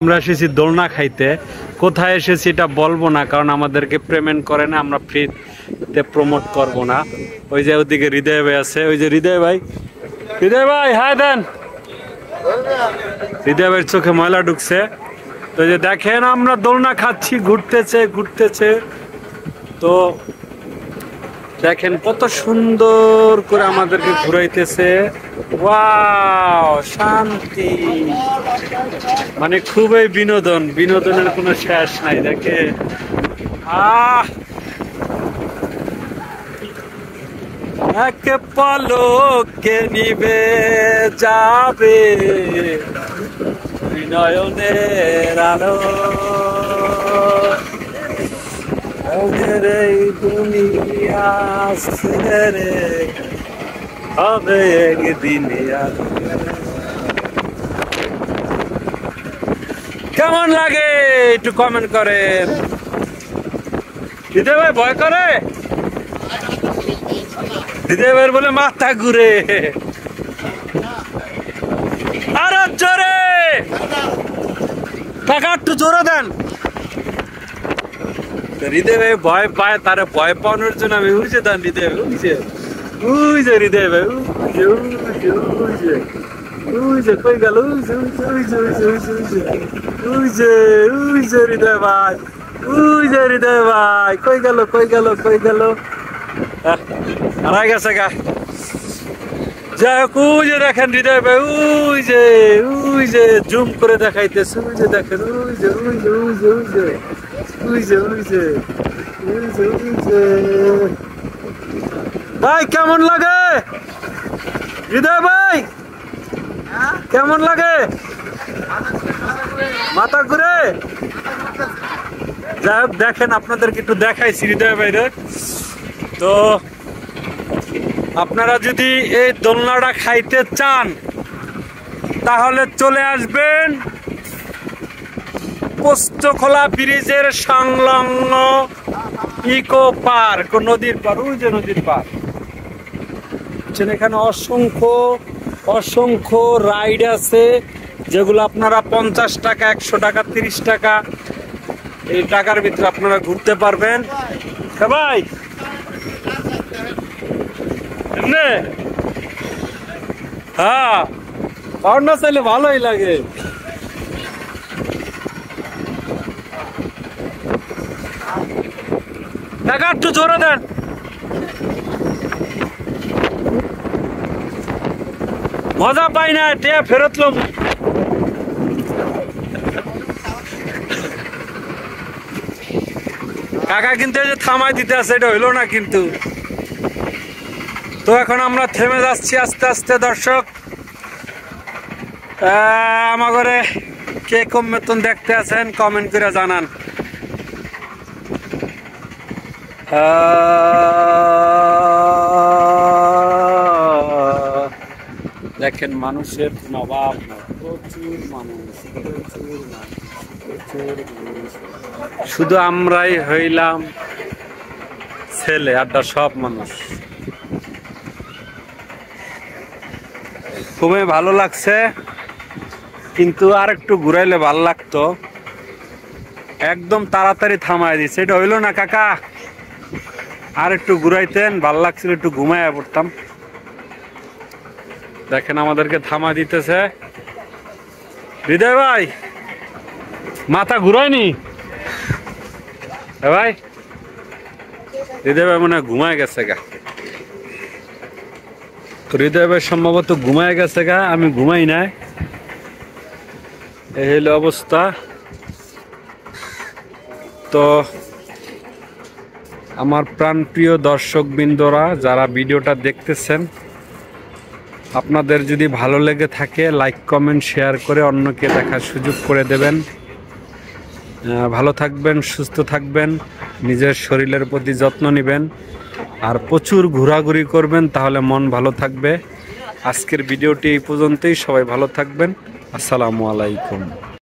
আমরা এসেছি দোলনা খাইতে। কোথায় এসেছি এটা বলবো না, কারণ আমাদেরকে পেমেন্ট করে না, আমরা ফ্রিতে প্রমোট করব না। ওই যে ওদিকে হৃদয় ভাই আছে, ওই যে হৃদয় ভাই, হৃদয় ভাই হাই দেন। হৃদয় ভাইয়ের চোখে ময়লা ঢুকছে। তো যে দেখেন আমরা দোলনা খাচ্ছি, ঘুরতেছে। তো দেখেন কত সুন্দর করে আমাদেরকে ঘুরাইতেছে। ওয়াও, শান্তি, মানে খুবই বিনোদনের কোনো শেষ নাই। দেখে এক পলকে নিবে যাবে নয়নের আলো, এই দুনিয়া ছেড়ে হবে একদিন। কেমন লাগে একটু কমেন্ট করেন। হৃদয় ভাই ভয় করে, হৃদয় ভাইয়ের বলে মাথা ঘুরে। আরো জোরে টাকা একটু জোরে দেন। হৃদয় ভাই ভয় পায়, তারা ভয় পাওয়ানোর জন্য আমি উঠছে দেন। হৃদয় ভাই উঠছে হৃদয় ভাই উঠছে কই গেল, হৃদয় ভাই হৃদয় ভাই কই গেল হারাই গেছে গা। যাই হোক, দেখেন হৃদয় ভাই জুম করে দেখাইতেছে। দেখেন ভাই কেমন লাগে হৃদয় ভাই, কেমন লাগে? মাথা ঘুরে। যাই হোক, দেখেন আপনাদেরকে একটু দেখাইছি হৃদয় ভাইরে। তো আপনারা যদি এই দোলনাটা খাইতে চান তাহলে চলে আসবেন পোস্তখোলা ব্রিজের সংলগ্ন ইকো পার্ক, নদীর পার, ওই যে নদীর পার। এখানে অসংখ্য রাইড আছে, যেগুলো আপনারা 50 টাকা, 100 টাকা, 30 টাকা এই টাকার ভিতরে আপনারা ঘুরতে পারবেন। ভাই হ্যাঁ, পাওনা চাইলে ভালোই লাগে। টাকা একটু জোরে দেন। মজা পাই না, টিয়া ফেরত লম। কাকা কিন্তু এই যে থামাই দিতে আছে, এটা হইলো না কিন্তু। তো এখন আমরা থেমে যাচ্ছি আস্তে আস্তে। দর্শক আমাদের কে কম মতন দেখতে আছেন কমেন্ট করে জানান। দেখেন মানুষের কোনো অভাব না, প্রচুর মানুষ। শুধু আমরাই হইলাম ছেলে, আড্ডা সব মানুষ। খুবই ভালো লাগছে, কিন্তু আর একটু ঘুরাইলে ভালো লাগতো। একদম তাড়াতাড়ি থামাই দিচ্ছে, এটা হইলো না কাকা। আর একটু ঘুরাইতেন ভাল লাগছিল, একটু ঘুমাইয়া পড়তাম। দেখেন আমাদেরকে থামা দিতেছে। হৃদয় ভাই মাথা ঘুরায়নি ভাই? হৃদয় ভাই মনে হয় ঘুমায় গেছে গা। হৃদয় ভাই সম্ভবত ঘুমায় গেছে গা, আমি ঘুমাই নাই। এই হইল অবস্থা। তো আমার প্রাণপ্রিয় দর্শকবৃন্দরা যারা ভিডিওটা দেখতেছেন, আপনাদের যদি ভালো লেগে থাকে লাইক কমেন্ট শেয়ার করে অন্যকে দেখার সুযোগ করে দেবেন। ভালো থাকবেন, সুস্থ থাকবেন, নিজের শরীরের প্রতি যত্ন নেবেন, আর প্রচুর ঘোরাঘুরি করবেন, তাহলে মন ভালো থাকবে। আজকের ভিডিওটি এই পর্যন্তই। সবাই ভালো থাকবেন। আসসালামু আলাইকুম।